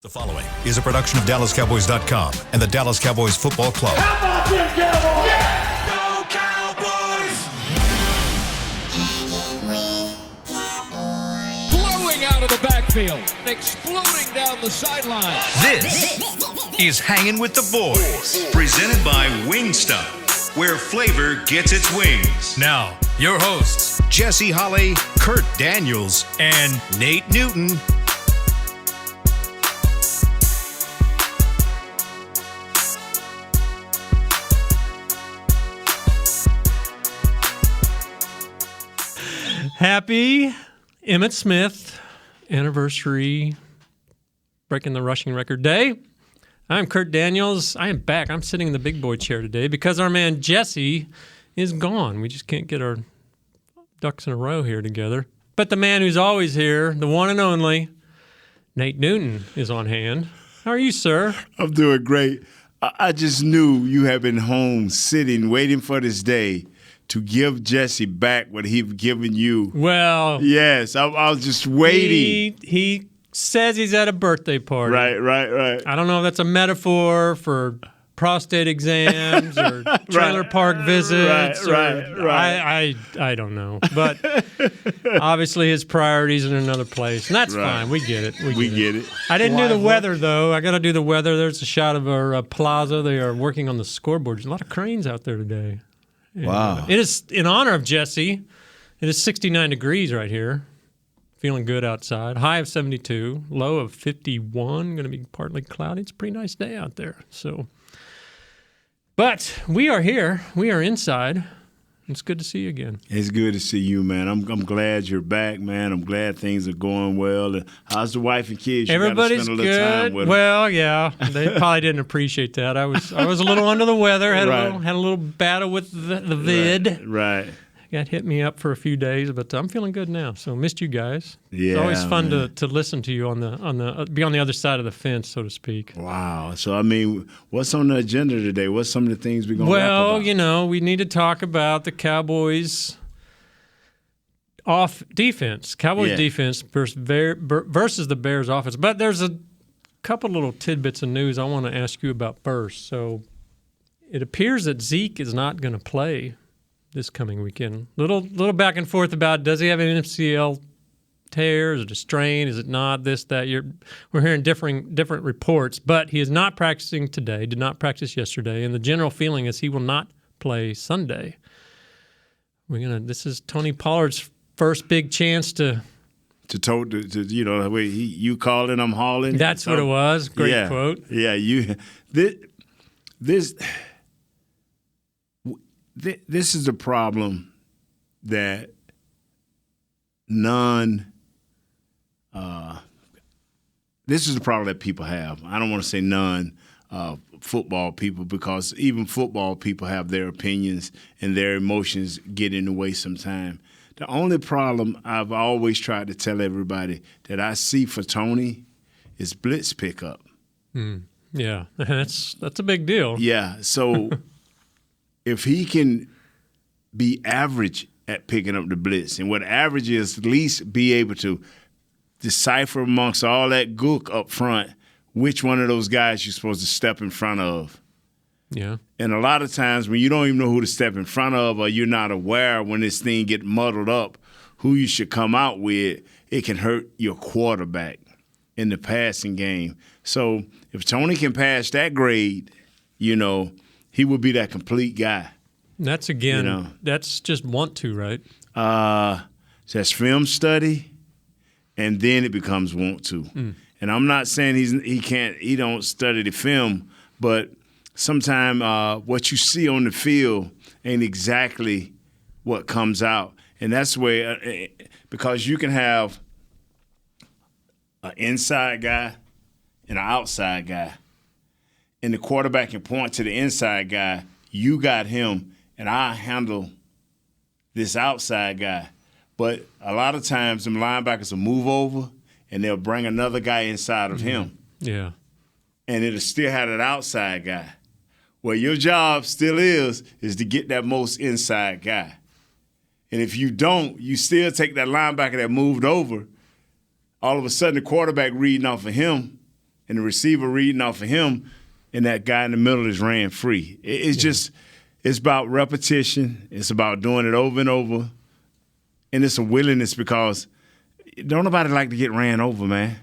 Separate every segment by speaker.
Speaker 1: The following is a production of DallasCowboys.com and the Dallas Cowboys Football Club.
Speaker 2: How about them Cowboys?
Speaker 3: Yeah! Go Cowboys!
Speaker 4: Blowing out of the backfield, exploding down the sideline.
Speaker 1: This is Hangin' with the Boys, presented by Wingstop, where flavor gets its wings. Now, your hosts, Jesse Holley, Kurt Daniels, and Nate Newton.
Speaker 5: Happy Emmitt Smith anniversary, breaking the rushing record day. I'm Kurt Daniels. I am back. I'm sitting in the big boy chair today because our man Jesse is gone. We just can't get our ducks in a row here together. But the man who's always here, the one and only, Nate Newton, is on hand. How are you, sir?
Speaker 6: I'm doing great. I just knew you had been home sitting, waiting for this day to give Jesse back what he's given you.
Speaker 5: Well,
Speaker 6: yes, I was just waiting.
Speaker 5: He says he's at a birthday party.
Speaker 6: Right.
Speaker 5: I don't know if that's a metaphor for prostate exams or trailer park visits.
Speaker 6: Right.
Speaker 5: I don't know. But obviously his priorities in another place. And that's fine. We get it. We get it. I didn't do the weather, though. I got to do the weather. There's a shot of our plaza. They are working on the scoreboard. There's a lot of cranes out there today.
Speaker 6: Wow.
Speaker 5: It is, in honor of Jesse, it is 69 degrees right here. Feeling good outside. High of 72, low of 51. Going to be partly cloudy. It's a pretty nice day out there. But we are here. We are inside. It's good to see you again.
Speaker 6: It's good to see you, man. I'm glad you're back, man. I'm glad things are going well. How's the wife and kids?
Speaker 5: Everybody's
Speaker 6: spend a little
Speaker 5: good.
Speaker 6: Time with
Speaker 5: well, yeah, they probably didn't appreciate that. I was a little under the weather. Had a little battle with the vid.
Speaker 6: Right.
Speaker 5: Got hit me up for a few days, but I'm feeling good now. So missed you guys.
Speaker 6: Yeah,
Speaker 5: it's always fun to listen to you be on the other side of the fence, so to speak.
Speaker 6: Wow. So I mean, what's on the agenda today? What's some of the things we're going to talk about?
Speaker 5: Well, you know, we need to talk about the Cowboys off defense. Cowboys defense versus the Bears offense. But there's a couple little tidbits of news I want to ask you about first. So it appears that Zeke is not going to play this coming weekend. Little back and forth about does he have an MCL tear? Is it a strain? Is it not? This, that. We're hearing different reports, but he is not practicing today, did not practice yesterday, and the general feeling is he will not play Sunday. This is Tony Pollard's first big chance to
Speaker 6: you calling, I'm hauling.
Speaker 5: That's what it was. Great quote.
Speaker 6: Yeah, This is a problem that this is a problem that people have. I don't want to say none football people, because even football people have their opinions and their emotions get in the way sometimes. The only problem I've always tried to tell everybody that I see for Tony is blitz pickup.
Speaker 5: Yeah, that's a big deal.
Speaker 6: Yeah, so if he can be average at picking up the blitz, and what average is, at least be able to decipher amongst all that gook up front which one of those guys you're supposed to step in front of.
Speaker 5: Yeah.
Speaker 6: And a lot of times when you don't even know who to step in front of, or you're not aware when this thing get muddled up, who you should come out with, it can hurt your quarterback in the passing game. So if Tony can pass that grade, he would be that complete guy.
Speaker 5: That's that's just want to, right?
Speaker 6: That's film study, and then it becomes want to. And I'm not saying he don't study the film, but sometimes what you see on the field ain't exactly what comes out. And that's where, because you can have an inside guy and an outside guy, and the quarterback can point to the inside guy, you got him, and I handle this outside guy. But a lot of times them linebackers will move over, and they'll bring another guy inside of him.
Speaker 5: Yeah.
Speaker 6: And it'll still have that outside guy. Well, your job still is to get that most inside guy. And if you don't, you still take that linebacker that moved over. All of a sudden, the quarterback reading off of him, and the receiver reading off of him, and that guy in the middle is ran free. It's about repetition. It's about doing it over and over, and it's a willingness because don't nobody like to get ran over, man.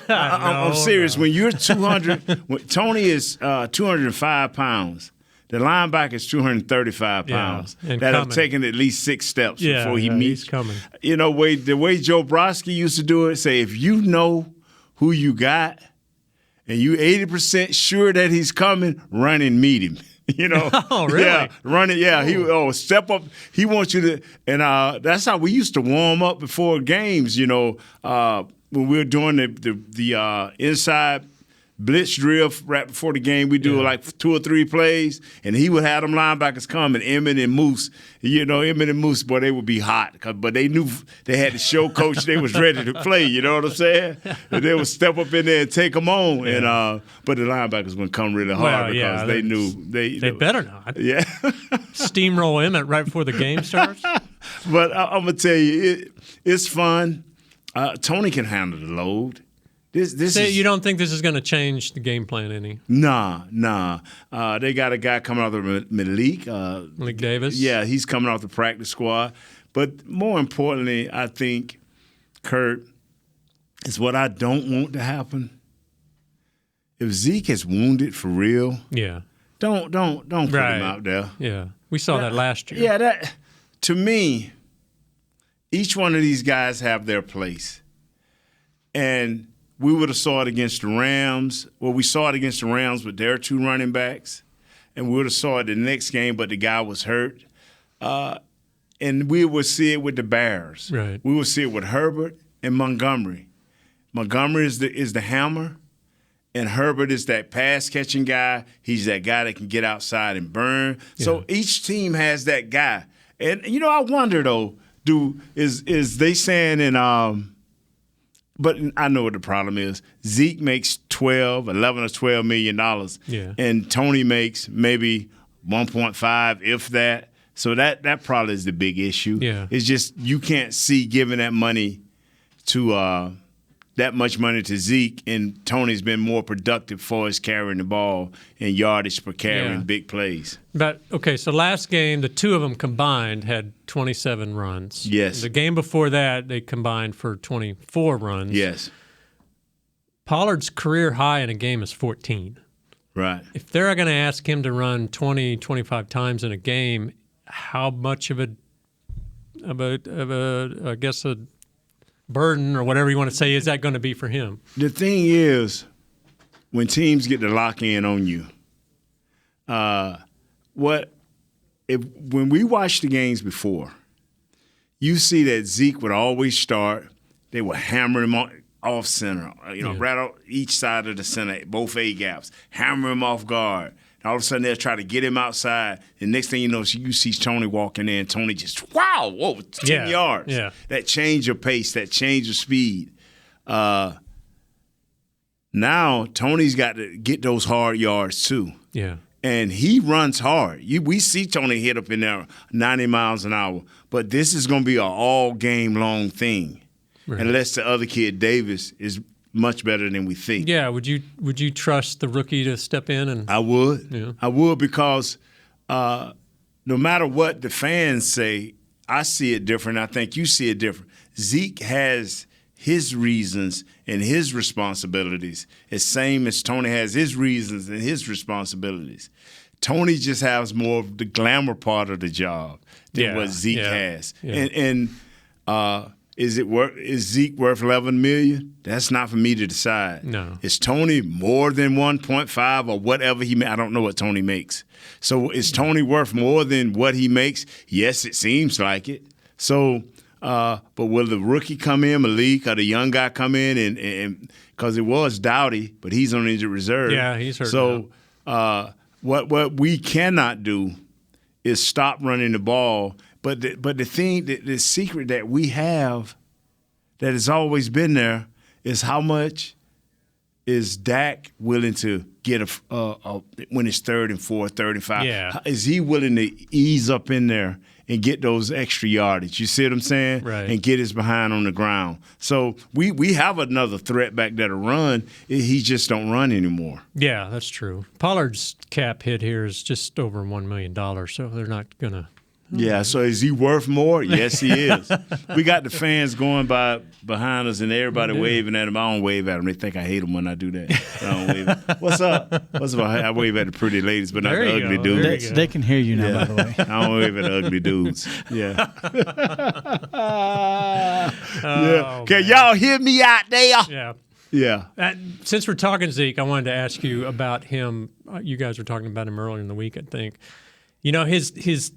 Speaker 6: I'm serious. When you're 200, when Tony is 205 pounds. The linebacker is 235 pounds that have taken at least 6 steps before he meets.
Speaker 5: He's coming.
Speaker 6: You know, the way Joe Brodsky used to do it, say if you know who you got and you 80% sure that he's coming, run and meet him. You know,
Speaker 5: oh really?
Speaker 6: Yeah, run it. Yeah, step up. He wants you to, and that's how we used to warm up before games. You know, when we were doing the inside blitz drill right before the game, we do like 2 or 3 plays, and he would have them linebackers come, and Emmett and Moose, boy, they would be hot, but they knew they had to show coach they was ready to play, you know what I'm saying? And they would step up in there and take them on, and but the linebackers would come really hard because they knew they
Speaker 5: better not.
Speaker 6: Yeah.
Speaker 5: Steamroll Emmett right before the game starts.
Speaker 6: But I'm going to tell you, it's fun. Tony can handle the load.
Speaker 5: You don't think this is going to change the game plan any?
Speaker 6: Nah. They got a guy coming off the Malik.
Speaker 5: Malik Davis?
Speaker 6: Yeah, he's coming off the practice squad. But more importantly, I think, Kurt, is what I don't want to happen. If Zeke is wounded for real, don't put him out there.
Speaker 5: Yeah, we saw that last year.
Speaker 6: Yeah, to me, each one of these guys have their place. And we would have saw it against the Rams. Well, we saw it against the Rams with their 2 running backs, and we would have saw it the next game, but the guy was hurt. And we would see it with the Bears.
Speaker 5: Right.
Speaker 6: We would see it with Herbert and Montgomery. Montgomery is the hammer, and Herbert is that pass-catching guy. He's that guy that can get outside and burn. Yeah. So each team has that guy. And, I wonder, though, is they saying in but I know what the problem is. Zeke makes 11 or $12 million, and Tony makes maybe 1.5, if that. So that probably is the big issue.
Speaker 5: Yeah.
Speaker 6: It's just you can't see giving that money to that much money to Zeke, and Tony's been more productive for his carrying the ball and yardage per carry and big plays.
Speaker 5: But, okay, so last game, the 2 of them combined had 27 runs.
Speaker 6: Yes.
Speaker 5: The game before that, they combined for 24 runs.
Speaker 6: Yes.
Speaker 5: Pollard's career high in a game is 14.
Speaker 6: Right.
Speaker 5: If they're going to ask him to run 20, 25 times in a game, how much of a I guess a burden or whatever you want to say is that going to be for him?
Speaker 6: The thing is, when teams get to lock in on you, when we watch the games before, you see that Zeke would always start. They would hammer him off center, right off each side of the center, both A gaps, hammer him off guard. And all of a sudden, they'll try to get him outside. And next thing you know, you see Tony walking in. Tony just, 10 yards.
Speaker 5: Yeah.
Speaker 6: That change of pace, that change of speed. Now, Tony's got to get those hard yards, too.
Speaker 5: Yeah.
Speaker 6: And he runs hard. We see Tony hit up in there 90 miles an hour. But this is going to be an all-game-long thing. Right. Unless the other kid, Davis, is much better than we think.
Speaker 5: Yeah, would you trust the rookie to step in? And
Speaker 6: I would. I would because no matter what the fans say, I see it different. I think you see it different. Zeke has his reasons and his responsibilities, as same as Tony has his reasons and his responsibilities. Tony just has more of the glamour part of the job than what Zeke has. Yeah. And is Zeke worth $11 million? That's not for me to decide.
Speaker 5: No.
Speaker 6: Is Tony more than 1.5 or whatever he makes? I don't know what Tony makes. So is Tony worth more than what he makes? Yes, it seems like it. So, but will the rookie come in, Malik, or the young guy come in and because it was Dowdy, but he's on injured reserve.
Speaker 5: Yeah, he's hurt.
Speaker 6: So what we cannot do is stop running the ball. But the thing, the secret that we have that has always been there is how much is Dak willing to get when it's 3rd and 4, 3rd and 5?
Speaker 5: Yeah.
Speaker 6: Is he willing to ease up in there and get those extra yardage? You see what I'm saying?
Speaker 5: Right.
Speaker 6: And get his behind on the ground. So we have another threat back there to run. He just don't run anymore.
Speaker 5: Yeah, that's true. Pollard's cap hit here is just over $1 million, so they're not going to.
Speaker 6: Yeah, so is he worth more? Yes, he is. We got the fans going by behind us and everybody waving at him. I don't wave at them. They think I hate them when I do that. I don't wave. What's up? I wave at the pretty ladies, but not
Speaker 5: There
Speaker 6: the
Speaker 5: you
Speaker 6: ugly
Speaker 5: go.
Speaker 6: dudes.
Speaker 2: They can hear you now, by the way.
Speaker 6: I don't wave at the ugly dudes. Yeah.
Speaker 5: Oh,
Speaker 6: Can y'all hear me out there?
Speaker 5: Yeah.
Speaker 6: Yeah.
Speaker 5: Since we're talking Zeke, I wanted to ask you about him. You guys were talking about him earlier in the week, I think. You know, his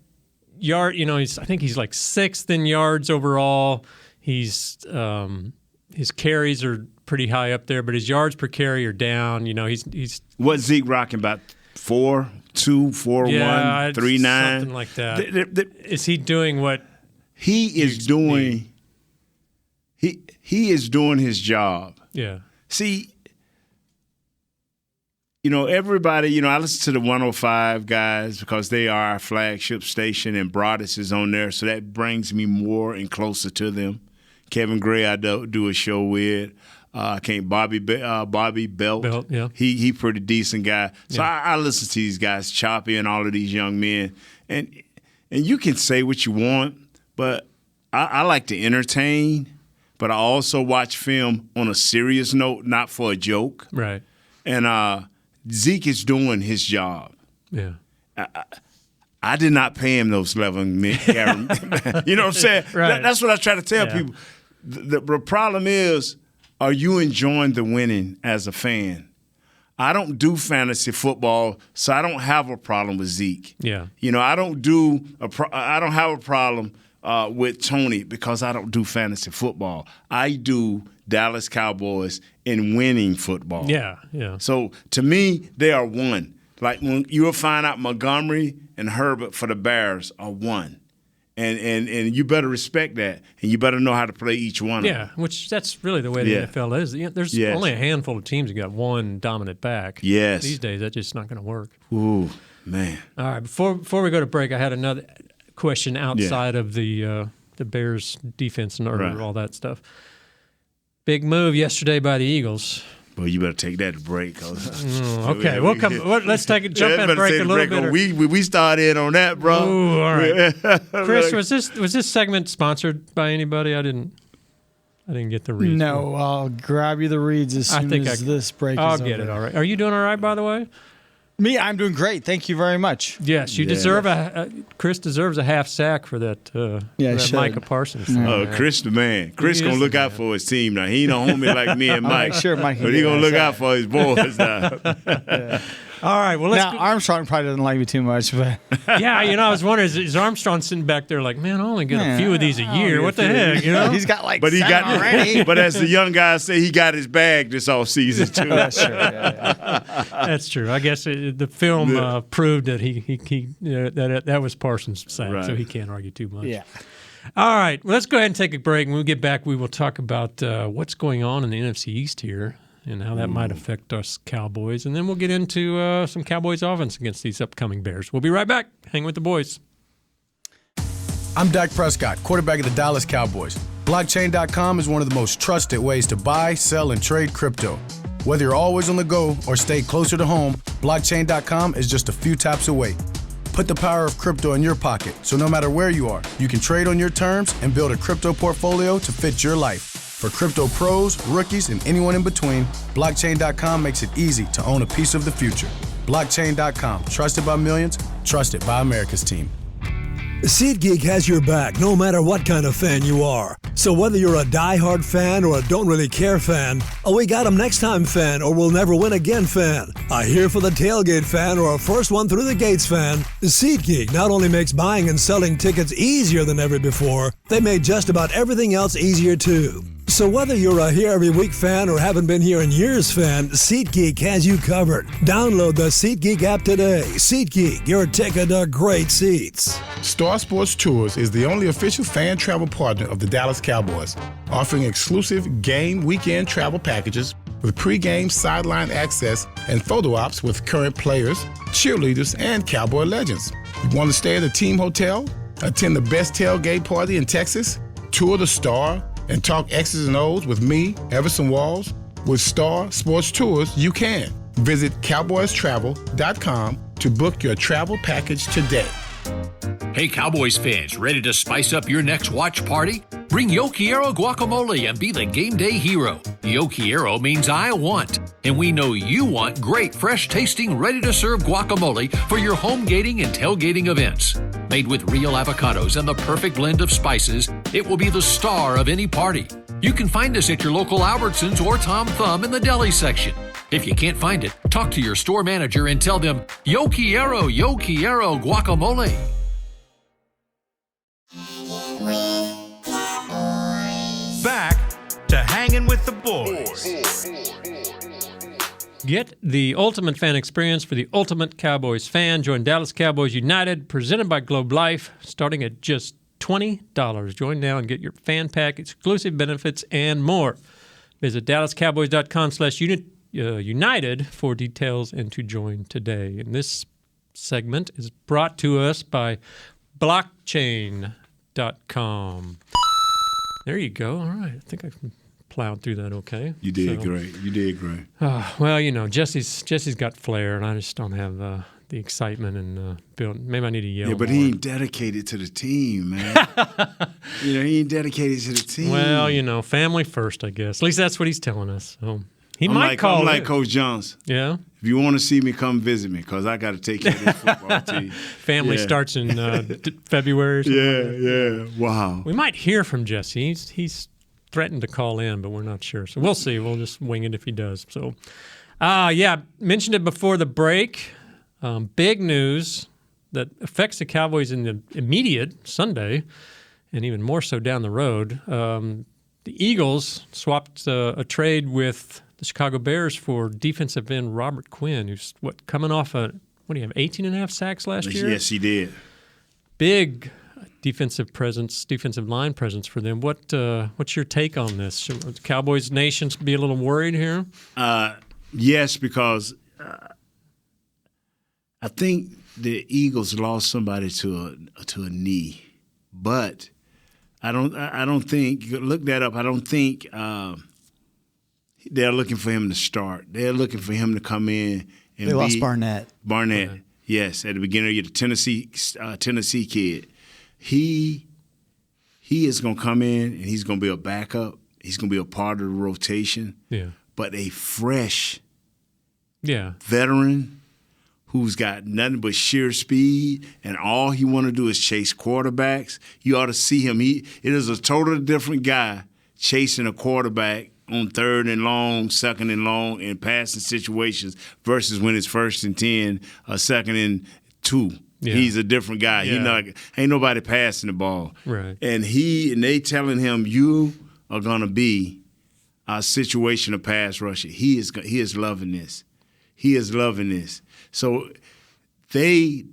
Speaker 5: yard, I think he's like 6th in yards overall. His carries are pretty high up there, but his yards per carry are down. He's
Speaker 6: What Zeke rocking about? 4.2, 4.1, 3.9?
Speaker 5: something like that. Is he doing what
Speaker 6: he is doing? He is doing his job.
Speaker 5: Yeah.
Speaker 6: See, everybody, I listen to the 105 guys because they are our flagship station, and Broadus is on there, so that brings me more and closer to them. Kevin Gray, I do a show with. Bobby Belt.
Speaker 5: Yeah.
Speaker 6: He pretty decent guy. So I listen to these guys, Choppy and all of these young men. And you can say what you want, but I like to entertain, but I also watch film on a serious note, not for a joke.
Speaker 5: Right.
Speaker 6: And Zeke is doing his job.
Speaker 5: Yeah.
Speaker 6: I did not pay him those 11 million. You know what I'm saying?
Speaker 5: Right.
Speaker 6: That's what I try to tell
Speaker 5: Yeah.
Speaker 6: people. The problem is, are you enjoying the winning as a fan? I don't do fantasy football, so I don't have a problem with Zeke.
Speaker 5: Yeah.
Speaker 6: I don't have a problem with Tony because I don't do fantasy football. I do Dallas Cowboys in winning football.
Speaker 5: Yeah. Yeah.
Speaker 6: So to me, they are one. Like when you will find out Montgomery and Herbert for the Bears are one. And you better respect that, and you better know how to play each one of them.
Speaker 5: Yeah, which that's really the way the NFL is. There's only a handful of teams that got one dominant back.
Speaker 6: Yes.
Speaker 5: These days, that's just not going to work.
Speaker 6: Ooh, man.
Speaker 5: All right, before we go to break, I had another question outside of the Bears defense and all that stuff. Big move yesterday by the Eagles.
Speaker 6: Well, you better take that to break.
Speaker 5: Okay, we'll come. Let's jump in and break a little bit.
Speaker 6: We started in on that, bro.
Speaker 5: Ooh, all right. Chris, was this segment sponsored by anybody? I didn't get the reads.
Speaker 2: No, I'll grab you the reads as soon as this break is over.
Speaker 5: I'll get it. All right. Are you doing all right, by the way?
Speaker 2: Me, I'm doing great. Thank you very much.
Speaker 5: Yes, you deserve Chris deserves a half sack for that. That Micah Parsons thing.
Speaker 6: Oh, Chris the man. Chris gonna look out for his team now. He ain't a homie like me and Mike.
Speaker 2: Sure, Mike.
Speaker 6: But he gonna look out for his boys now.
Speaker 5: All right. Well, let's
Speaker 2: now Armstrong probably doesn't like me too much, but
Speaker 5: yeah, I was wondering, is Armstrong sitting back there like, man, I only get a few of these a year. What the heck,
Speaker 2: He's got like
Speaker 6: but he
Speaker 2: seven
Speaker 6: got
Speaker 2: already.
Speaker 6: But as the young guys say, he got his bag this off season too.
Speaker 2: That's true. Yeah.
Speaker 5: That's true. I guess the film proved that that was Parsons' sack, so he can't argue too much.
Speaker 2: Yeah.
Speaker 5: All right. Well, let's go ahead and take a break. When we get back, we will talk about what's going on in the NFC East here and how that might affect us Cowboys. And then we'll get into some Cowboys offense against these upcoming Bears. We'll be right back. Hang with the boys.
Speaker 7: I'm Dak Prescott, quarterback of the Dallas Cowboys. Blockchain.com is one of the most trusted ways to buy, sell, and trade crypto. Whether you're always on the go or stay closer to home, Blockchain.com is just a few taps away. Put the power of crypto in your pocket, so no matter where you are, you can trade on your terms and build a crypto portfolio to fit your life. For crypto pros, rookies, and anyone in between, Blockchain.com makes it easy to own a piece of the future. Blockchain.com, trusted by millions, trusted by America's team.
Speaker 8: SeatGeek has your back no matter what kind of fan you are. So whether you're a die-hard fan or a don't really care fan, a we got 'em next time fan or we'll never win again fan, a here for the tailgate fan or a first one through the gates fan, SeatGeek not only makes buying and selling tickets easier than ever before, they made just about everything else easier too. So whether you're a here every week fan or haven't been here in years fan, SeatGeek has you covered. Download the SeatGeek app today. SeatGeek, your ticket to great seats.
Speaker 9: Star Sports Tours is the only official fan travel partner of the Dallas Cowboys, offering exclusive game weekend travel packages with pregame sideline access and photo ops with current players, cheerleaders, and Cowboy legends. You want to stay at a team hotel, attend the best tailgate party in Texas, tour the Star, and talk X's and O's with me, Everson Walls? With Star Sports Tours, you can. Visit cowboystravel.com to book your travel package today.
Speaker 10: Hey, Cowboys fans, ready to spice up your next watch party? Bring Yo Quiero guacamole and be the game day hero. Yo Quiero means I want, and we know you want great, fresh-tasting, ready-to-serve guacamole for your home gating and tailgating events. Made with real avocados and the perfect blend of spices, it will be the star of any party. You can find us at your local Albertsons or Tom Thumb in the deli section. If you can't find it, talk to your store manager and tell them, Yo Quiero guacamole.
Speaker 1: Back to Hanging with the Boys.
Speaker 5: Get the ultimate fan experience for the ultimate Cowboys fan. Join Dallas Cowboys United, presented by Globe Life, starting at just $20. Join now and get your fan pack, exclusive benefits, and more. Visit dallascowboys.com/united for details and to join today. And this segment is brought to us by blockchain.com. There you go. All right. I think I plowed through that okay.
Speaker 6: You did great. You did great.
Speaker 5: Well, you know, Jesse's got flair, and I just don't have the excitement and build. Maybe I need to yell.
Speaker 6: Yeah, but
Speaker 5: more.
Speaker 6: he ain't dedicated to the team, man. He ain't dedicated to the team.
Speaker 5: Well, family first, I guess. At least that's what he's telling us. So he might call.
Speaker 6: I'm like Coach Johnson.
Speaker 5: Yeah.
Speaker 6: If you want to see me, come visit me, because I got to take care of this football team.
Speaker 5: Family starts in February or something.
Speaker 6: Yeah. Wow.
Speaker 5: We might hear from Jesse. He's threatened to call in, but we're not sure. So we'll see. We'll just wing it if he does. So, mentioned it before the break. Big news that affects the Cowboys in the immediate Sunday, and even more so down the road. The Eagles swapped a trade with the Chicago Bears for defensive end Robert Quinn, who's coming off 18.5 sacks last year?
Speaker 6: Yes, he did.
Speaker 5: Big defensive line presence for them. What's your take on this? Should the Cowboys Nation be a little worried here?
Speaker 6: Yes, because I think the Eagles lost somebody to a knee, but I don't think. Look that up. I don't think they're looking for him to start. They're looking for him to come in and
Speaker 2: they lost Barnett.
Speaker 6: Barnett, yes, at the beginning of the year, the Tennessee kid. He is going to come in and he's going to be a backup. He's going to be a part of the rotation.
Speaker 5: Yeah.
Speaker 6: But a fresh veteran who's got nothing but sheer speed, and all he want to do is chase quarterbacks. You ought to see him. It is a totally different guy chasing a quarterback on 3rd and long, 2nd and long, in passing situations versus when it's 1st and 10, 2nd and 2. Yeah. He's a different guy. Yeah. Ain't nobody passing the ball.
Speaker 5: Right.
Speaker 6: And they telling him, you are going to be our situational pass rusher. He is loving this. He is loving this. So it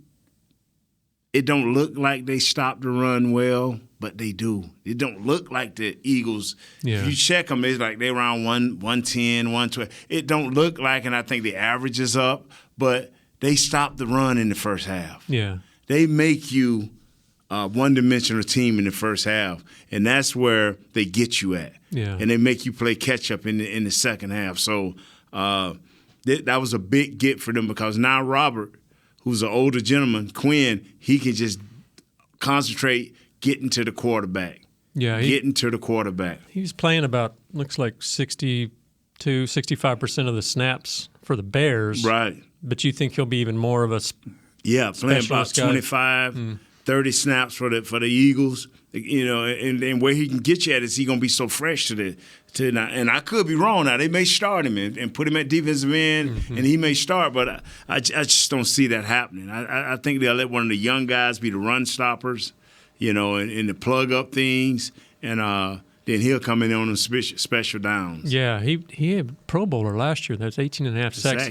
Speaker 6: don't look like they stopped the run well, but they do. It don't look like the Eagles. Yeah. If you check them, it's like they're around 110, 112. It don't look like, and I think the average is up, but they stopped the run in the first half.
Speaker 5: Yeah.
Speaker 6: They make you a one-dimensional team in the first half, and that's where they get you at.
Speaker 5: Yeah.
Speaker 6: And they make you play catch-up in the second half. So that was a big get for them, because now Robert, who's an older gentleman, Quinn, he can just concentrate getting to the quarterback.
Speaker 5: Yeah,
Speaker 6: getting to the quarterback.
Speaker 5: He's playing about, looks like 65% of the snaps for the Bears.
Speaker 6: Right.
Speaker 5: But you think he'll be even more of a
Speaker 6: playing about 25, 30 snaps for the Eagles. And where he can get you at is he going to be so fresh to and I could be wrong now. They may start him and put him at defensive end, and he may start, but I just don't see that happening. I think they'll let one of the young guys be the run stoppers, and the plug up things, and then he'll come in on the special downs.
Speaker 5: Yeah, he had a Pro Bowler last year. That's 18.5 sacks.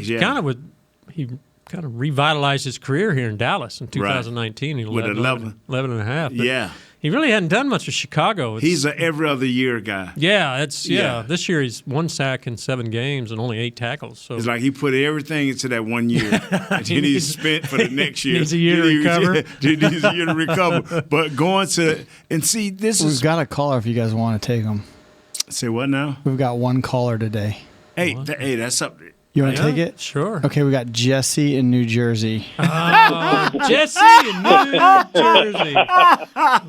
Speaker 5: He kind of revitalized his career here in Dallas in 2019.
Speaker 6: Right. With 11
Speaker 5: and a half. But
Speaker 6: yeah.
Speaker 5: He really hadn't done much with Chicago.
Speaker 6: He's an every other year guy.
Speaker 5: Yeah, this year he's 1 sack in 7 games and only 8 tackles. So
Speaker 6: it's like he put everything into that 1 year, and then he's spent for the next year.
Speaker 5: Needs a year to recover.
Speaker 6: He needs a year to recover. But going to and see this
Speaker 2: We've got a caller if you guys want to take him.
Speaker 6: Say what now?
Speaker 2: We've got one caller today.
Speaker 6: Hey, that's up.
Speaker 2: You want to take it?
Speaker 5: Sure.
Speaker 2: Okay, we got Jesse in New Jersey.
Speaker 5: Oh, Jesse in New Jersey.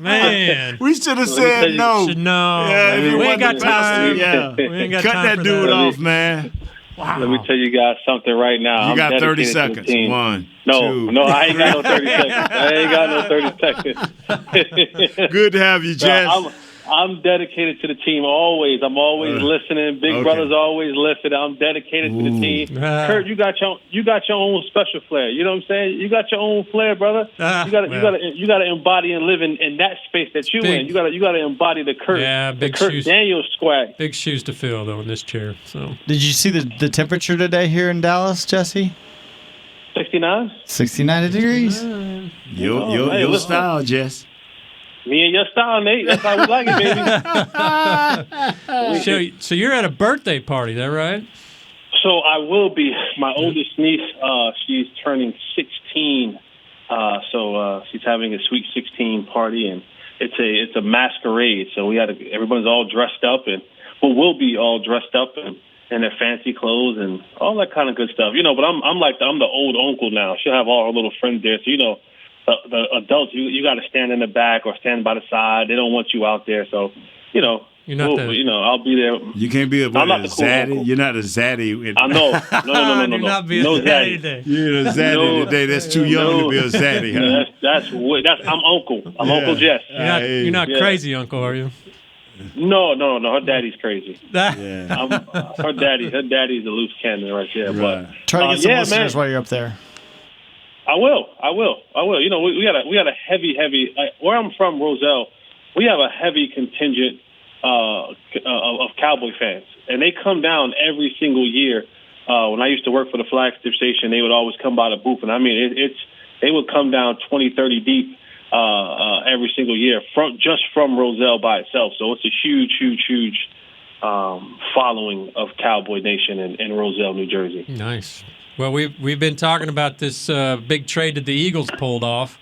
Speaker 5: Man.
Speaker 6: We should have said no.
Speaker 5: No.
Speaker 6: Yeah,
Speaker 5: we ain't got time.
Speaker 6: Yeah.
Speaker 5: We ain't got
Speaker 6: Cut
Speaker 5: time
Speaker 6: that
Speaker 5: for
Speaker 6: dude
Speaker 5: that.
Speaker 6: off, man.
Speaker 11: Wow. Let me tell you guys something right now.
Speaker 6: You got 30 seconds. 1, 2.
Speaker 11: No, I ain't got no 30 seconds. I ain't got no 30 seconds.
Speaker 6: Good to have you, Jess.
Speaker 11: I'm dedicated to the team always. I'm always listening. Big brother's always listening. I'm dedicated to the team. Kurt, you got your own special flair. You know what I'm saying? You got your own flair, brother. You got to embody and live in that space that you in. You got to embody the Kurt.
Speaker 5: Yeah, big
Speaker 11: Kurt
Speaker 5: shoes.
Speaker 11: Daniels swag.
Speaker 5: Big shoes to fill though in this chair. So
Speaker 2: did you see the temperature today here in Dallas, Jesse?
Speaker 11: 69.
Speaker 2: 69 degrees.
Speaker 6: Your style, Jess.
Speaker 11: Me and your style, Nate. That's how we like it,
Speaker 5: baby. So you're at a birthday party, is that right?
Speaker 11: So I will be. My oldest niece, she's turning 16. So she's having a sweet 16 party, and it's a masquerade. So everyone's all dressed up, and we'll be all dressed up in their fancy clothes and all that kind of good stuff. But I'm the old uncle now. She'll have all her little friends there. So the adults, you got to stand in the back or stand by the side. They don't want you out there, so
Speaker 5: you're not
Speaker 11: I'll be there.
Speaker 6: You can't be
Speaker 11: I'm not the cool
Speaker 6: zaddy.
Speaker 11: uncle.
Speaker 6: You're not a zaddy.
Speaker 11: I know. No.
Speaker 5: You're not being
Speaker 11: no
Speaker 5: a zaddy today.
Speaker 6: You're a zaddy today. That's too young to be a zaddy. Huh?
Speaker 11: That's I'm uncle. I'm Uncle Jess.
Speaker 5: You're not crazy, uncle, are you?
Speaker 11: No. Her daddy's crazy.
Speaker 6: Yeah.
Speaker 11: Her daddy's a loose cannon right there.
Speaker 6: Right.
Speaker 11: But
Speaker 2: try to get some listeners while you're up there.
Speaker 11: I will. We got a heavy. Where I'm from, Roselle, we have a heavy contingent of Cowboy fans, and they come down every single year. When I used to work for the flagship station, they would always come by the booth, and I mean, they would come down 20, 30 deep every single year from Roselle by itself. So it's a huge following of Cowboy Nation in Roselle, New Jersey.
Speaker 5: Nice. Well, we've been talking about this big trade that the Eagles pulled off.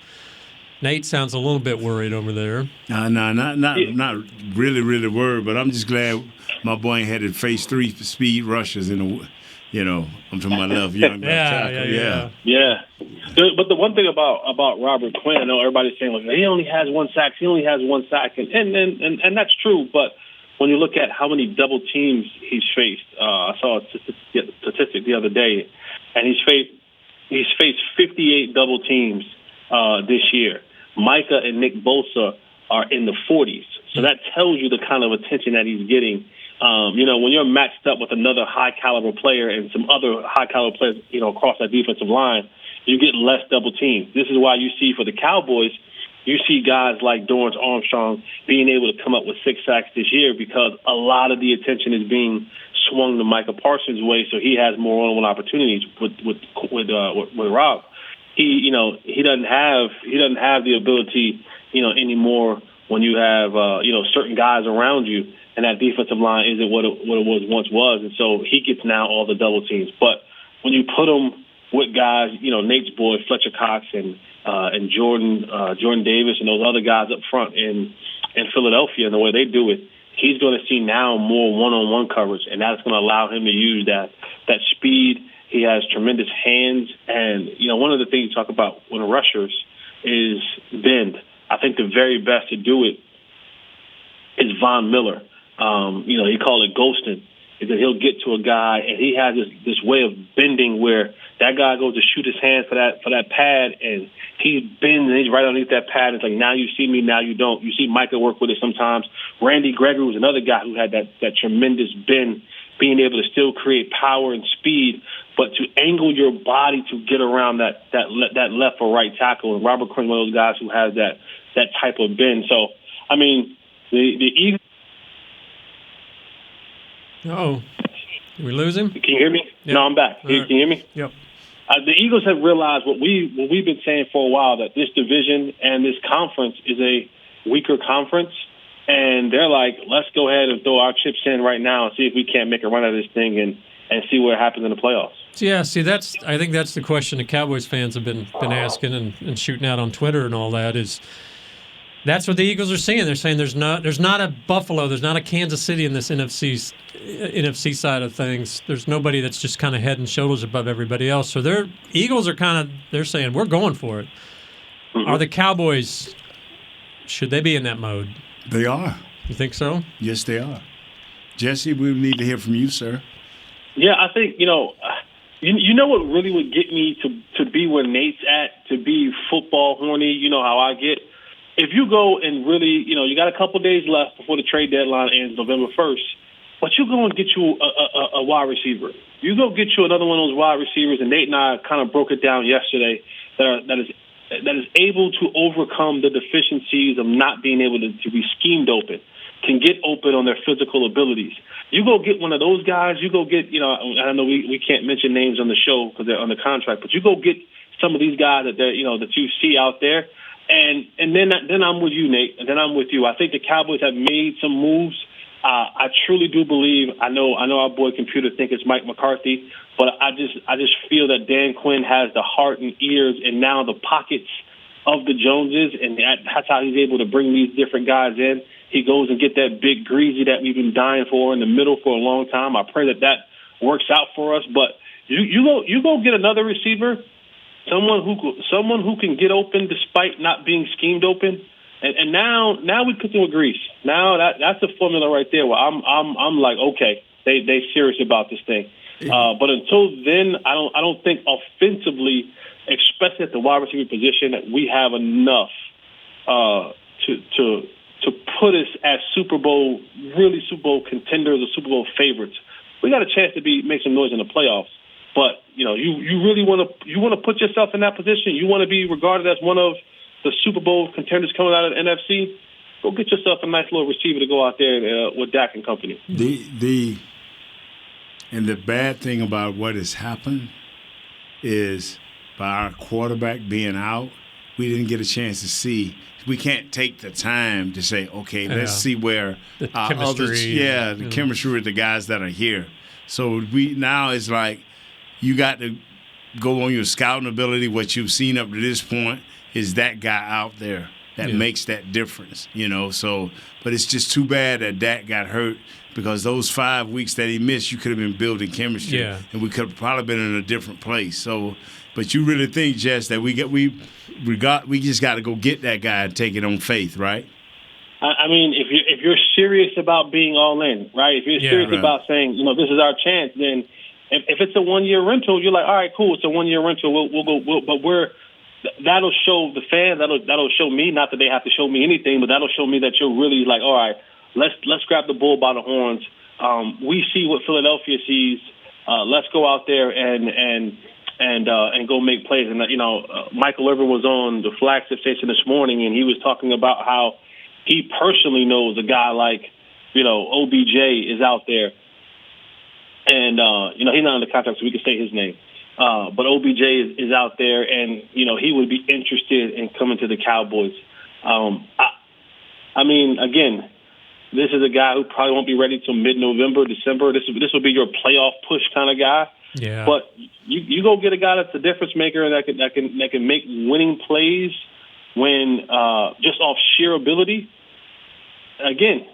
Speaker 5: Nate sounds a little bit worried over there.
Speaker 6: No, not really worried, but I'm just glad my boy ain't had to face 3 speed rushers in I'm talking about left young tackle.
Speaker 11: Yeah. But the one thing about Robert Quinn, I know everybody's saying he only has 1 sack. He only has 1 sack, and that's true. But when you look at how many double teams he's faced, I saw a statistic the other day, and he's faced 58 double teams this year. Micah and Nick Bosa are in the 40s, so that tells you the kind of attention that he's getting. When you're matched up with another high caliber player and some other high caliber players, across that defensive line, you get less double teams. This is why you see for the Cowboys, you see guys like Dorrance Armstrong being able to come up with 6 sacks this year because a lot of the attention is being swung to Micah Parsons' way, so he has more one-on-one opportunities with Rob. He doesn't have the ability, anymore when you have certain guys around you, and that defensive line isn't what it once was, and so he gets now all the double teams. But when you put him with guys, Nate's boy Fletcher Cox and Jordan Davis and those other guys up front in Philadelphia, and the way they do it, he's going to see now more one-on-one coverage, and that's going to allow him to use that speed. He has tremendous hands, and one of the things you talk about when rushers is bend. I think the very best to do it is Von Miller. He called it ghosting. Is that he'll get to a guy and he has this way of bending where that guy goes to shoot his hand for that pad, and he bends and he's right underneath that pad. It's like, now you see me, now you don't. You see Micah work with it sometimes. Randy Gregory was another guy who had that tremendous bend, being able to still create power and speed, but to angle your body to get around that left or right tackle. And Robert Quinn, one of those guys who has that type of bend. So, I mean, the Eagles.
Speaker 5: Uh-oh. Did we lose him?
Speaker 11: Can you hear me?
Speaker 5: Yep.
Speaker 11: No, I'm back.
Speaker 5: All
Speaker 11: Can
Speaker 5: right.
Speaker 11: you hear me?
Speaker 5: Yep.
Speaker 11: The Eagles have realized what we've been saying for a while, that this division and this conference is weaker conference, and they're like, let's go ahead and throw our chips in right now and see if we can't make a run at this thing and see what happens in the playoffs.
Speaker 5: Yeah, see, I think that's the question the Cowboys fans have been asking and shooting out on Twitter and all that is. That's what the Eagles are saying. They're saying there's not a Buffalo, there's not a Kansas City in this NFC side of things. There's nobody that's just kind of head and shoulders above everybody else. So Eagles are they're saying we're going for it. Mm-hmm. Are the Cowboys? Should they be in that mode?
Speaker 6: They are.
Speaker 5: You think so?
Speaker 6: Yes, they are. Jesse, we need to hear from you, sir.
Speaker 11: Yeah, I think you know what really would get me to be where Nate's at, to be football horny. You know how I get. If you go and really, you got a couple days left before the trade deadline ends November 1st, but you go and get you a wide receiver. You go get you another one of those wide receivers, and Nate and I kind of broke it down yesterday, that is able to overcome the deficiencies of not being able to be schemed open, can get open on their physical abilities. You go get one of those guys. You go get, I know we can't mention names on the show because they're under contract, but you go get some of these guys that you see out there. And then I'm with you, Nate, and then I'm with you. I think the Cowboys have made some moves. I truly do believe. I know our boy computer think it's Mike McCarthy, but I just feel that Dan Quinn has the heart and ears and now the pockets of the Joneses, and that's how he's able to bring these different guys in. He goes and get that big greasy that we've been dying for in the middle for a long time. I pray that works out for us. But you go get another receiver. Someone who can get open despite not being schemed open, and now we cooking with grease. Now that's the formula right there. Where I'm like, okay, they serious about this thing. But until then, I don't think offensively, especially at the wide receiver position, that we have enough to put us as Super Bowl contenders or Super Bowl favorites. We got a chance to make some noise in the playoffs. But you really want to put yourself in that position. You want to be regarded as one of the Super Bowl contenders coming out of the NFC. Go get yourself a nice little receiver to go out there with Dak and company.
Speaker 6: The bad thing about what has happened is by our quarterback being out, we didn't get a chance to see. We can't take the time to say, okay, let's see where
Speaker 5: the chemistry.
Speaker 6: The chemistry with the guys that are here. So now it's like. You got to go on your scouting ability. What you've seen up to this point is that guy out there that makes that difference, So, but it's just too bad that Dak got hurt because those 5 weeks that he missed, you could have been building chemistry, and we could have probably been in a different place. So, but you really think, Jess, that we just got to go get that guy and take it on faith, right?
Speaker 11: I mean, if you're serious about being all in, right? If you're serious about saying, this is our chance, then. If it's a 1-year rental, you're like, all right, cool, it's a 1-year rental. We'll go. But that'll show the fans. That'll show me. Not that they have to show me anything, but that'll show me that you're really like, all right, let's grab the bull by the horns. We see what Philadelphia sees. Let's go out there and go make plays. And Michael Irvin was on the flagship station this morning, and he was talking about how he personally knows a guy like OBJ is out there. And, he's not under contract, so we can say his name. But OBJ is out there, and, he would be interested in coming to the Cowboys. I mean, again, this is a guy who probably won't be ready till mid-November, December. This will be your playoff push kind of guy.
Speaker 5: Yeah.
Speaker 11: But you go get a guy that's a difference maker and that can make winning plays when just off sheer ability. Again,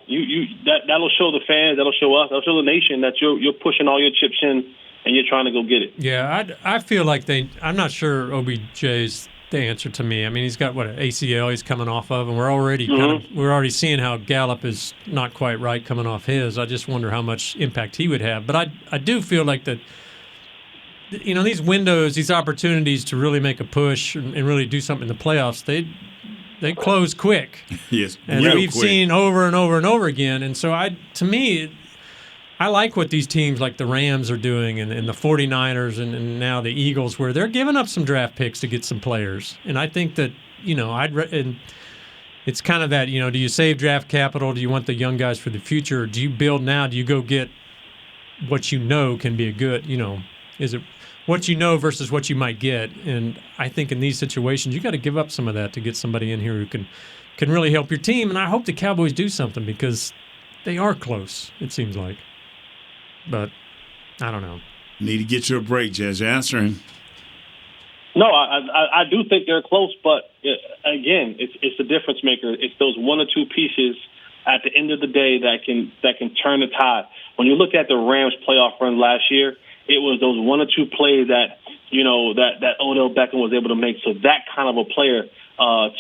Speaker 11: that'll show the fans, that'll show us, that'll show the nation that you're pushing all your chips in and you're trying to go get it.
Speaker 5: Yeah, I feel like I'm not sure OBJ's the answer to me. I mean, he's got an ACL he's coming off of, and we're already seeing how Gallup is not quite right coming off his. I just wonder how much impact he would have. But I do feel like that. These windows, these opportunities to really make a push and really do something in the playoffs, they close quick.
Speaker 6: Yes,
Speaker 5: and we've seen over and over and over again. And so, to me, I like what these teams like the Rams are doing and the 49ers and now the Eagles, where they're giving up some draft picks to get some players. And I think that, and it's kind of that, do you save draft capital? Do you want the young guys for the future? Or do you build now? Do you go get what can be a good, is it what versus what you might get? And I think in these situations, you got to give up some of that to get somebody in here who can can really help your team. And I hope the Cowboys do something because they are close, it seems like. But I don't know.
Speaker 6: Need to get you a break, Jez. Answer him.
Speaker 11: No, I do think they're close, but again, it's the difference maker. It's those one or two pieces at the end of the day that can turn the tide. When you look at the Rams playoff run last year, it was those one or two plays that that Odell Beckham was able to make. So that kind of a player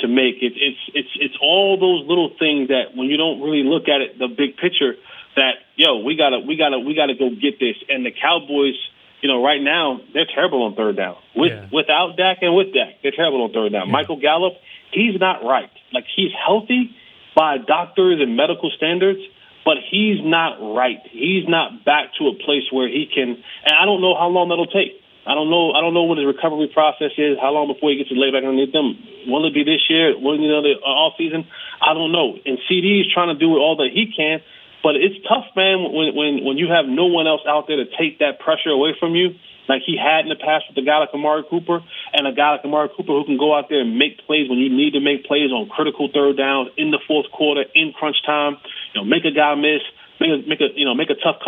Speaker 11: to make it's all those little things that when you don't really look at it, the big picture, that we gotta go get this. And the Cowboys, right now they're terrible on third down without Dak and with Dak. They're terrible on third down. Yeah. Michael Gallup, he's not right. Like, he's healthy by doctors and medical standards, but he's not right. He's not back to a place where he can. And I don't know how long that'll take. I don't know what his recovery process is. How long before he gets his leg back underneath them? Will it be this year? Will it be the off season? I don't know. And CD's trying to do all that he can. But it's tough, man, when you have no one else out there to take that pressure away from you, like he had in the past with a guy like Amari Cooper, and a guy like Amari Cooper who can go out there and make plays when you need to make plays on critical third downs in the fourth quarter, in crunch time. Make a guy miss, make a tough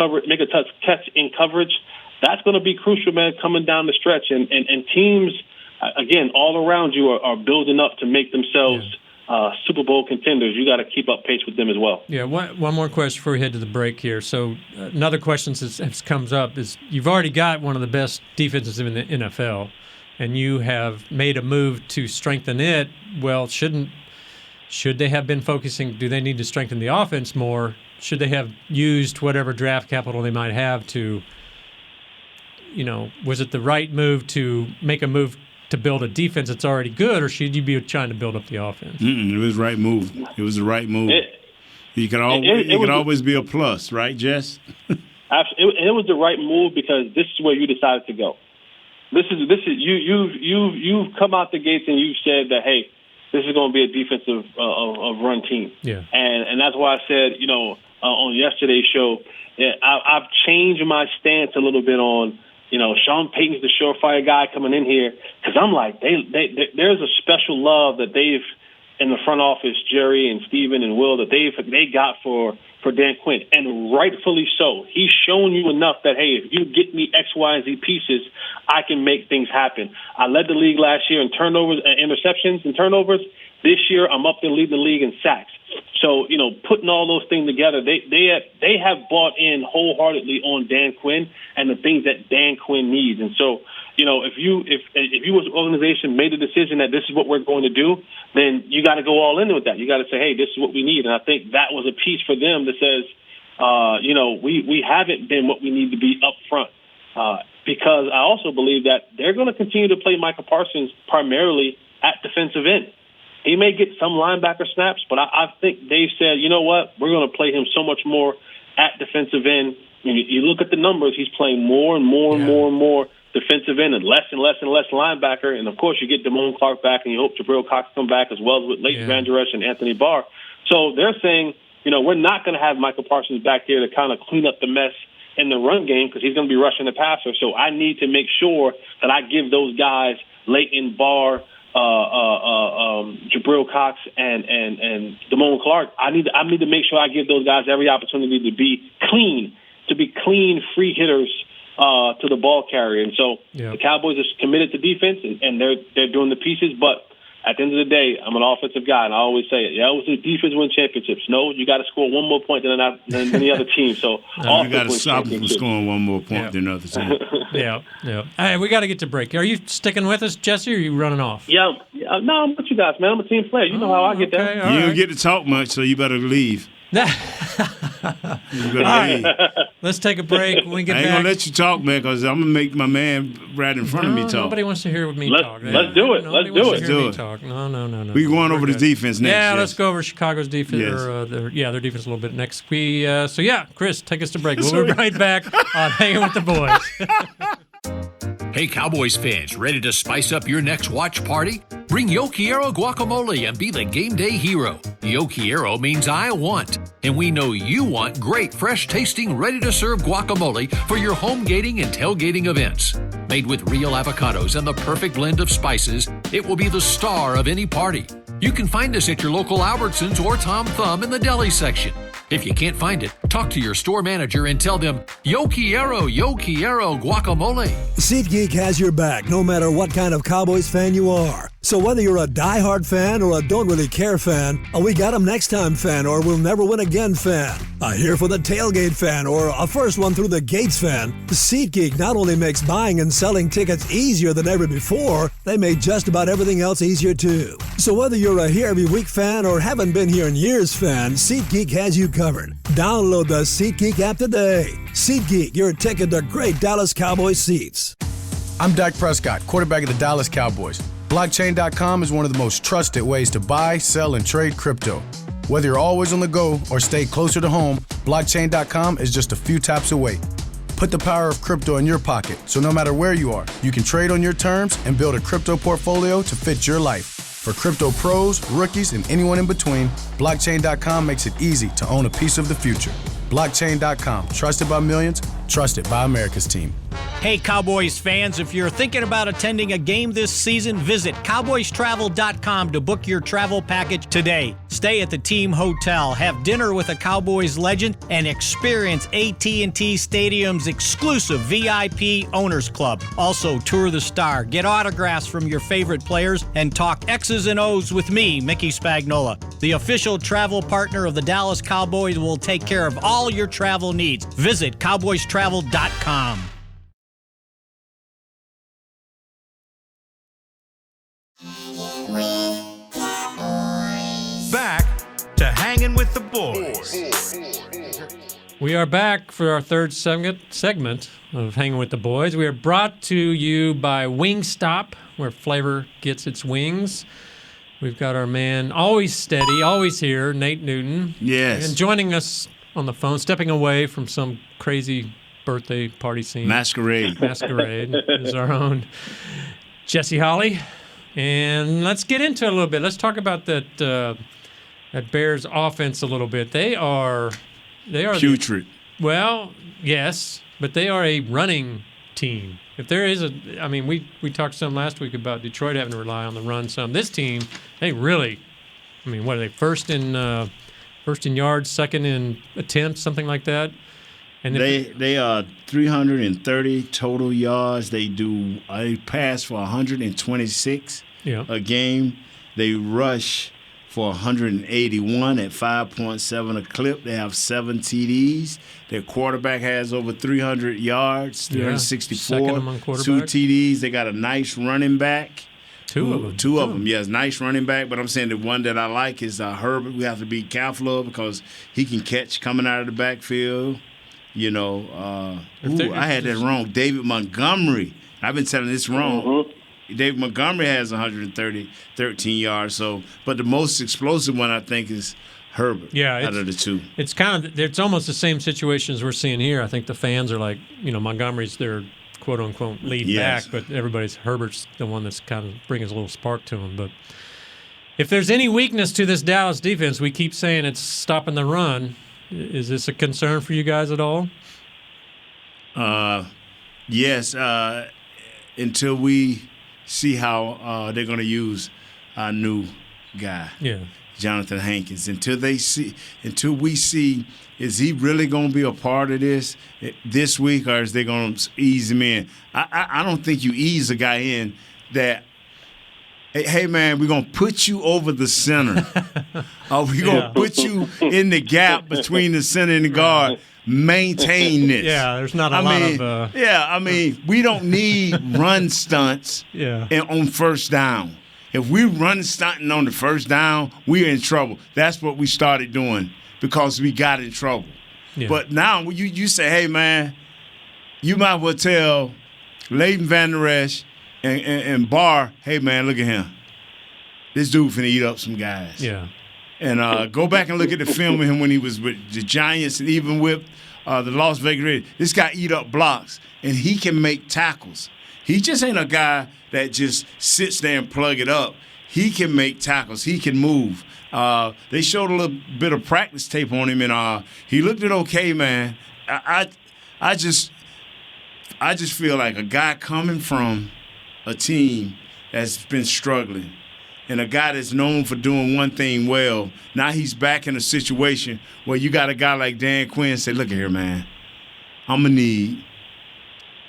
Speaker 11: catch in coverage. That's going to be crucial, man, coming down the stretch. And teams, again, all around you are building up to make themselves Super Bowl contenders. You got to keep up pace with them as well.
Speaker 5: Yeah, one more question before we head to the break here. So another question that comes up is you've already got one of the best defenses in the NFL, and you have made a move to strengthen it. Well, should they have been focusing? Do they need to strengthen the offense more? Should they have used whatever draft capital they might have to, was it the right move to make a move to build a defense that's already good, or should you be trying to build up the offense?
Speaker 6: It was the right move. It was the right move. You can always be a plus, right, Jess?
Speaker 11: Absolutely. It was the right move because this is where you decided to go. This is you've come out the gates and you've said that, hey, this is going to be a defensive run team.
Speaker 5: Yeah.
Speaker 11: And that's why I said, on yesterday's show, I've changed my stance a little bit on. Sean Payton's the surefire guy coming in here because I'm like, there's a special love that they've in the front office, Jerry and Steven and Will, that they got for Dan Quinn, and rightfully so. He's shown you enough that, hey, if you get me X, Y, and Z pieces, I can make things happen. I led the league last year in turnovers, interceptions, and turnovers. This year, I'm up there leading the league in sacks. So, putting all those things together, they have bought in wholeheartedly on Dan Quinn and the things that Dan Quinn needs. And so, if you as an organization made a decision that this is what we're going to do, then you got to go all in with that. You got to say, hey, this is what we need. And I think that was a piece for them that says, we haven't been what we need to be up front. Because I also believe that they're going to continue to play Micah Parsons primarily at defensive end. He may get some linebacker snaps, but I think they've said, you know what, we're going to play him so much more at defensive end. You look at the numbers, he's playing more and more and more defensive end and less linebacker. And, of course, you get Damone Clark back, and you hope Jabril Cox come back as well as with Leighton Vander Esch and Anthony Barr. So they're saying, we're not going to have Michael Parsons back here to kind of clean up the mess in the run game because he's going to be rushing the passer. So I need to make sure that I give those guys, Leighton, Barr, Jabril Cox and Damone Clark. I need to make sure I give those guys every opportunity to be clean, free hitters to the ball carrier. And so the Cowboys are committed to defense, and they're doing the pieces. But at the end of the day, I'm an offensive guy, and I always say it. Yeah, it was the defense win championships. No, you got to score one more point than the other team. So
Speaker 6: you got to stop them from scoring one more point than the other team.
Speaker 5: Yeah. All right, we got to get to break. Are you sticking with us, Jesse, or are you running off?
Speaker 11: Yeah. No, I'm with you guys, man. I'm a team player. You know how I get there.
Speaker 6: You don't get to talk much, so you better leave.
Speaker 5: All right, let's take a break. When we get
Speaker 6: I ain't
Speaker 5: back,
Speaker 6: gonna let you talk, man, because I'm gonna make my man right in front of me talk.
Speaker 5: Nobody wants to hear me talk.
Speaker 11: Let's do it.
Speaker 5: Nobody wants to hear me talk. No.
Speaker 6: We're going over the defense next.
Speaker 5: Yeah, let's go over Chicago's defense. Yes. Their defense a little bit next. Chris, take us to break. We'll be right back on Hanging with the Boys.
Speaker 10: Hey, Cowboys fans, ready to spice up your next watch party? Bring Yo Quiero guacamole and be the game day hero. Yo Quiero means I want, and we know you want great, fresh-tasting, ready-to-serve guacamole for your home gating and tailgating events. Made with real avocados and the perfect blend of spices, it will be the star of any party. You can find us at your local Albertsons or Tom Thumb in the deli section. If you can't find it, talk to your store manager and tell them, yo quiero guacamole.
Speaker 8: SeatGeek has your back no matter what kind of Cowboys fan you are. So whether you're a diehard fan or a don't really care fan, a we got 'em next time fan or we'll never win again fan, a here for the tailgate fan or a first one through the gates fan, SeatGeek not only makes buying and selling tickets easier than ever before, they made just about everything else easier too. So whether you're a here every week fan or haven't been here in years fan, SeatGeek has you covered. Download the SeatGeek app today. SeatGeek, your ticket to great Dallas Cowboys seats.
Speaker 7: I'm Dak Prescott, quarterback of the Dallas Cowboys. Blockchain.com is one of the most trusted ways to buy, sell, and trade crypto. Whether you're always on the go or stay closer to home, Blockchain.com is just a few taps away. Put the power of crypto in your pocket, so no matter where you are, you can trade on your terms and build a crypto portfolio to fit your life. For crypto pros, rookies, and anyone in between, Blockchain.com makes it easy to own a piece of the future. Blockchain.com, trusted by millions, trusted by America's team.
Speaker 12: Hey Cowboys fans, if you're thinking about attending a game this season, visit cowboystravel.com to book your travel package today. Stay at the team hotel, have dinner with a Cowboys legend, and experience AT&T Stadium's exclusive VIP Owners Club. Also, tour the Star, get autographs from your favorite players, and talk X's and O's with me, Mickey Spagnola. The official travel partner of the Dallas Cowboys will take care of all your travel needs. Visit cowboystravel.com.
Speaker 1: Back to Hangin' with the Boys.
Speaker 5: We are back for our third segment of Hanging with the Boys. We are brought to you by Wingstop, where flavor gets its wings. We've got our man, always steady, always here, Nate Newton.
Speaker 6: Yes.
Speaker 5: And joining us on the phone, stepping away from some crazy birthday party scene.
Speaker 6: Masquerade
Speaker 5: is our own Jesse Holley. And let's get into it a little bit. Let's talk about that Bears offense a little bit. They are
Speaker 6: putrid.
Speaker 5: Well, yes, but they are a running team. If there is we talked some last week about Detroit having to rely on the run some. This team, they really, what are they, first in yards, second in attempts, something like that? And
Speaker 6: they are 330 total yards. They pass for 126 a game. They rush for 181 at 5.7 a clip. They have 7 TDs. Their quarterback has over 300 yards, 364.
Speaker 5: Second among quarterbacks.
Speaker 6: 2 TDs. They got a nice running back.
Speaker 5: Two of them.
Speaker 6: Two of them, yes. Nice running back. But I'm saying the one that I like is Herbert. We have to be careful of because he can catch coming out of the backfield. I had that wrong. David Montgomery. I've been telling this wrong. Mm-hmm. David Montgomery has 13 yards. But the most explosive one, I think, is Herbert.
Speaker 5: Yeah,
Speaker 6: out of the two.
Speaker 5: It's almost the same situation as we're seeing here. I think the fans are like, Montgomery's their quote unquote lead back, but Herbert's the one that's kind of bringing a little spark to him. But if there's any weakness to this Dallas defense, we keep saying it's stopping the run. Is this a concern for you guys at all?
Speaker 6: Yes, until we see how they're going to use our new guy, Jonathan Hankins. Until we see, is he really going to be a part of this week, or is they going to ease him in? I don't think you ease a guy in that. Hey, man, we're going to put you over the center. We're going to put you in the gap between the center and the guard. Maintain this.
Speaker 5: Yeah, there's not a lot of...
Speaker 6: we don't need run stunts on first down. If we run stunting on the first down, we're in trouble. That's what we started doing because we got in trouble. Yeah. But now you say, hey, man, you might as well tell Leighton Van Der Esch and Barr, hey, man, look at him. This dude finna eat up some guys.
Speaker 5: Yeah.
Speaker 6: And go back and look at the film of him when he was with the Giants and even with the Las Vegas Raiders. This guy eat up blocks, and he can make tackles. He just ain't a guy that just sits there and plug it up. He can make tackles. He can move. They showed a little bit of practice tape on him, and he looked it okay, man. I just feel like a guy coming from a team that's been struggling and a guy that's known for doing one thing well, now he's back in a situation where you got a guy like Dan Quinn say, look at here, man, I'm going to need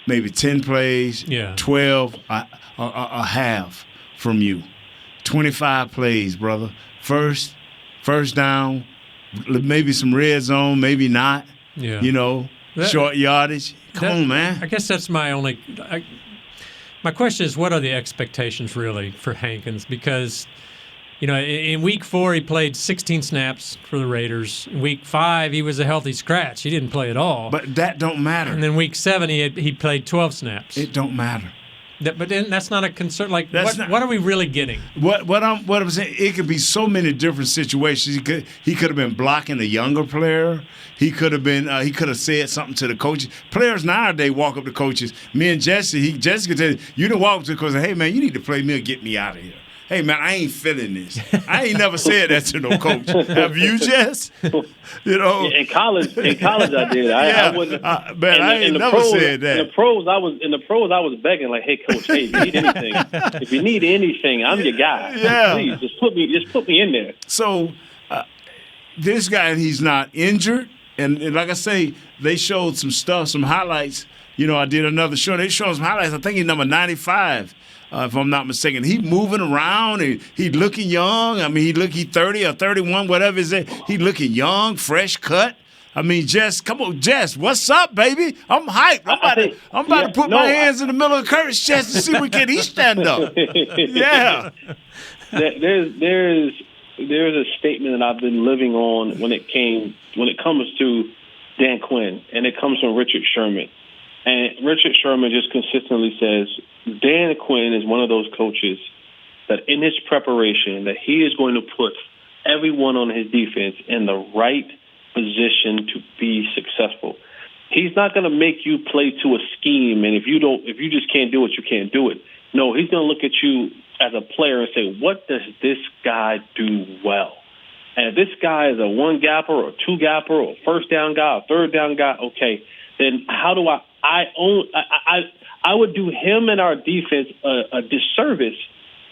Speaker 6: maybe 10 plays, 12, a half from you. 25 plays, brother. First down, maybe some red zone, maybe not. Yeah. Short yardage. Come on, man.
Speaker 5: I guess that's my only my question is, what are the expectations really for Hankins? Because, in week 4 he played 16 snaps for the Raiders. In week 5 he was a healthy scratch. He didn't play at all.
Speaker 6: But that don't matter.
Speaker 5: And then week 7 he played 12 snaps.
Speaker 6: It don't matter.
Speaker 5: But then that's not a concern. Like, what are we really getting?
Speaker 6: What I'm saying, it could be so many different situations. He could have been blocking a younger player. He could have said something to the coaches. Players nowadays walk up to coaches. Me and Jesse could tell you didn't walk up to the coach and say, hey man, you need to play me or get me out of here. Hey man, I ain't feeling this. I ain't never said that to no coach. Have you, Jess?
Speaker 11: In college I did. I wouldn't.
Speaker 6: I ain't never said that.
Speaker 11: In the pros, I was begging like, hey coach, hey, if you need anything, I'm your guy.
Speaker 6: Yeah.
Speaker 11: Please, just put me in there.
Speaker 6: So this guy, he's not injured, and like I say, they showed some highlights. I did another show. They showed some highlights. I think he's number 95. If I'm not mistaken. He moving around and he looking young. I mean, he 30 or 31, whatever it is. He looking young, fresh cut. I mean, Jess, come on, Jess, what's up, baby? I'm hyped. I'm about to put my hands in the middle of the Curtis chest to see can he stand up. Yeah.
Speaker 11: There's a statement that I've been living on when it comes to Dan Quinn, and it comes from Richard Sherman. And Richard Sherman just consistently says Dan Quinn is one of those coaches that in his preparation that he is going to put everyone on his defense in the right position to be successful. He's not going to make you play to a scheme, and if you just can't do it, you can't do it. No, he's going to look at you as a player and say, what does this guy do well? And if this guy is a one-gapper or a two-gapper or a first-down guy, a third-down guy, okay, then how do I would do him and our defense a disservice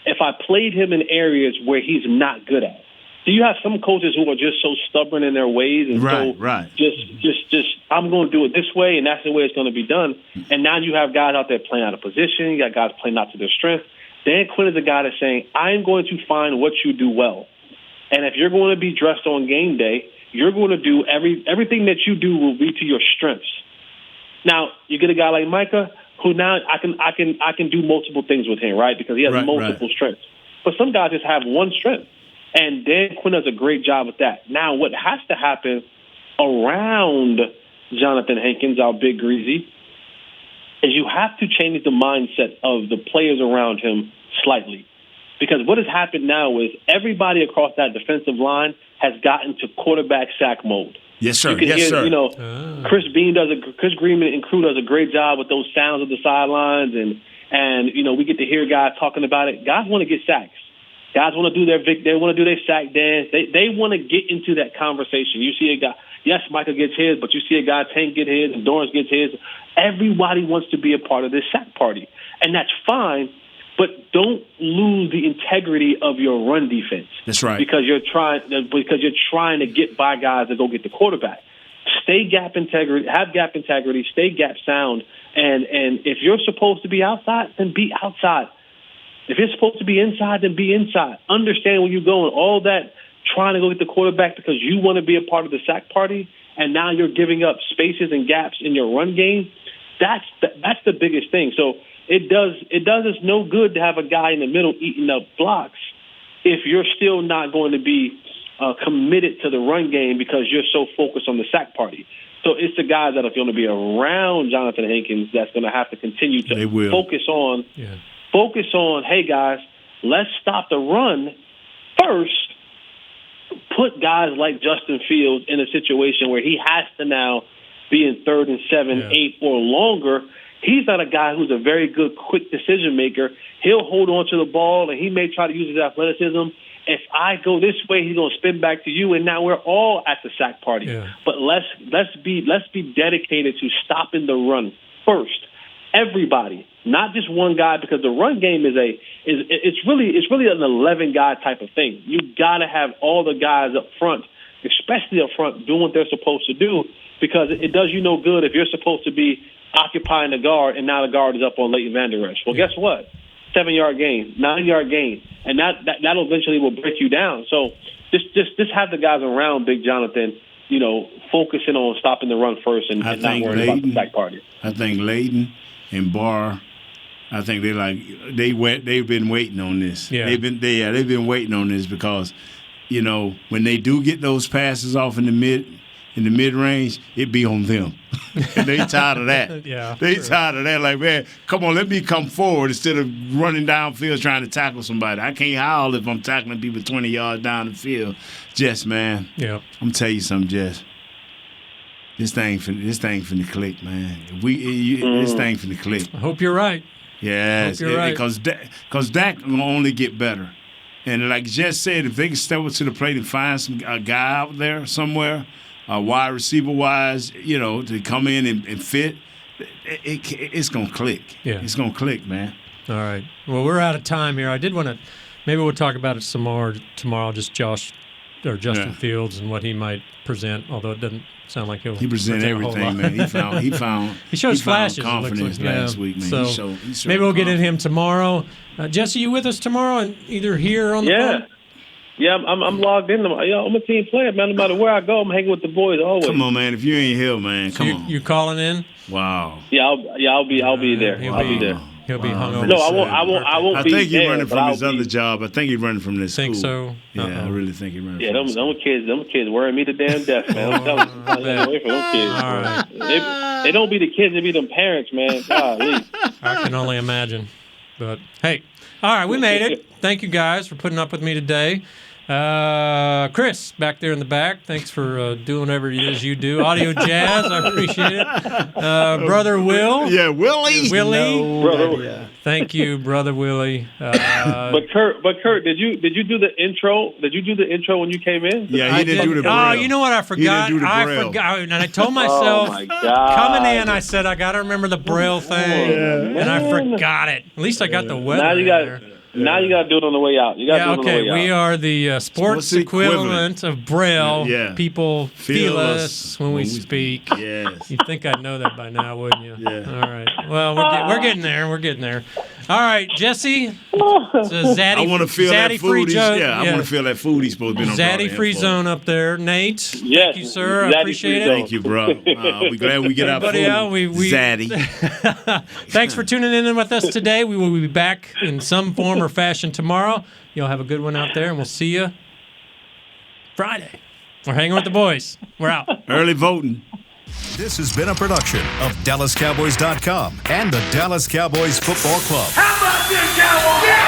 Speaker 11: if I played him in areas where he's not good at. Do you have some coaches who are just so stubborn in their ways and just I'm going to do it this way and that's the way it's going to be done. And now you have guys out there playing out of position. You got guys playing out to their strength. Dan Quinn is a guy that's saying, I'm going to find what you do well. And if you're going to be dressed on game day, you're going to do everything that you do will be to your strengths. Now, you get a guy like Micah, who now I can do multiple things with him, right? Because he has multiple strengths. But some guys just have one strength. And Dan Quinn does a great job with that. Now, what has to happen around Jonathan Hankins, our big greasy, is you have to change the mindset of the players around him slightly. Because what has happened now is everybody across that defensive line has gotten to quarterback sack mode.
Speaker 6: Yes, sir.
Speaker 11: You can hear, Chris Greenman and crew does a great job with those sounds of the sidelines, and we get to hear guys talking about it. Guys want to get sacks. Guys want to do their sack dance. They want to get into that conversation. You see a guy, yes, Michael gets his, but you see a guy, Tank get his, and Dorrance gets his. Everybody wants to be a part of this sack party, and that's fine. But don't lose the integrity of your run defense.
Speaker 6: That's right.
Speaker 11: Because you're trying to get by guys and go get the quarterback. Stay gap integrity, have gap integrity, stay gap sound, and if you're supposed to be outside, then be outside. If you're supposed to be inside, then be inside. Understand where you're going. All that trying to go get the quarterback because you want to be a part of the sack party, and now you're giving up spaces and gaps in your run game. That's the biggest thing. So it does us no good to have a guy in the middle eating up blocks if you're still not going to be committed to the run game because you're so focused on the sack party. So it's the guys that are going to be around Jonathan Hankins that's going to have to continue to focus on, hey, guys, let's stop the run first. Put guys like Justin Fields in a situation where he has to now be in 3rd and 7, 8 or longer. He's not a guy who's a very good, quick decision maker. He'll hold on to the ball, and he may try to use his athleticism. If I go this way, he's going to spin back to you, and now we're all at the sack party. Yeah. But let's be dedicated to stopping the run first. everybody, not just one guy, because the run game is really an 11 guy type of thing. You got to have all the guys up front, especially up front, doing what they're supposed to do, because it does you no good if you're supposed to be occupying the guard and now the guard is up on Leighton Vander Esch. Well, guess what? 7-yard gain, 9-yard gain, and that'll eventually will break you down. So just have the guys around Big Jonathan, focusing on stopping the run first and not worrying about the sack party.
Speaker 6: I think Leighton and Barr, I think they've been waiting on this.
Speaker 5: Yeah.
Speaker 6: They've been waiting on this because, when they do get those passes off in the mid range, it be on them. And they tired of that.
Speaker 5: Yeah,
Speaker 6: tired of that. Like, man, come on, let me come forward instead of running downfield trying to tackle somebody. I can't howl if I'm tackling people 20 yards down the field. Jess, man.
Speaker 5: Yeah.
Speaker 6: I'm tell you something, Jess. This thing finna click, man. This thing finna click.
Speaker 5: I hope you're right.
Speaker 6: Yes,
Speaker 5: right.
Speaker 6: Because Dak will only get better. And like Jess said, if they can step up to the plate and find a guy out there somewhere, wide receiver wise, to come in and fit, it's gonna click.
Speaker 5: Yeah,
Speaker 6: it's gonna click, man.
Speaker 5: All right. Well, we're out of time here. I did want to, maybe we'll talk about it some more tomorrow. Just Justin Fields and what he might present. Although it doesn't sound like he
Speaker 6: present everything, man. He
Speaker 5: shows flashes.
Speaker 6: Confidence last week, man.
Speaker 5: So
Speaker 6: he showed
Speaker 5: maybe we'll get in him tomorrow. Jesse, you with us tomorrow, and either here or on the phone?
Speaker 11: Yeah, I'm logged in. I'm a team player, man. No matter where I go, I'm hanging with the boys always.
Speaker 6: Come on, man. If you ain't here, man, come on.
Speaker 5: You calling in?
Speaker 6: Wow.
Speaker 11: Yeah, I'll be there. I'll be there.
Speaker 5: He'll be hungover.
Speaker 11: No, I won't be there.
Speaker 6: I think he's running from his other job. I think he's running from this school.
Speaker 5: Think so?
Speaker 6: Yeah, I really think he's running
Speaker 11: from this school. Them kids worrying me to damn death, man. I'm telling you. I'm away from them kids.
Speaker 5: All right.
Speaker 11: They don't be the kids, they be them parents, man. Golly.
Speaker 5: I can only imagine. But, hey. All right, we made it. Thank you guys for putting up with me today. Chris, back there in the back, thanks for doing whatever it is you do. Audio Jazz, I appreciate it. Brother Will.
Speaker 6: Yeah, Willie.
Speaker 11: Brother.
Speaker 5: Thank you, Brother Willie.
Speaker 11: But Kurt, did you do the intro? Did you do the intro when you came in?
Speaker 6: Yeah, he didn't do the braille.
Speaker 5: Oh, you know what? I forgot. I forgot, and I told myself coming in, I said I got to remember the braille thing, and I forgot it. At least I got the weather.
Speaker 11: Now you got to do it on the way out. You got to do it on the way out.
Speaker 5: We are the sports equivalent of Braille.
Speaker 6: Yeah.
Speaker 5: People feel us when we speak.
Speaker 6: Yes.
Speaker 5: You'd think I'd know that by now, wouldn't you?
Speaker 6: Yeah.
Speaker 5: All right. Well, we're getting there. We're getting there. All right, Jesse. It's a zaddy,
Speaker 6: I want to feel that food. I want to feel that food he's supposed to be on.
Speaker 5: Zaddy free zone up there. Nate.
Speaker 11: Yes.
Speaker 5: Thank you, sir. I appreciate it.
Speaker 6: Thank you, bro. We're glad we get our food. Zaddy.
Speaker 5: Thanks for tuning in with us today. We will be back in some form or fashion tomorrow. You'll have a good one out there, and we'll see you Friday. We're hanging with the boys. We're out.
Speaker 6: Early voting.
Speaker 1: This has been a production of DallasCowboys.com and the Dallas Cowboys Football Club.
Speaker 3: How about this, Cowboys?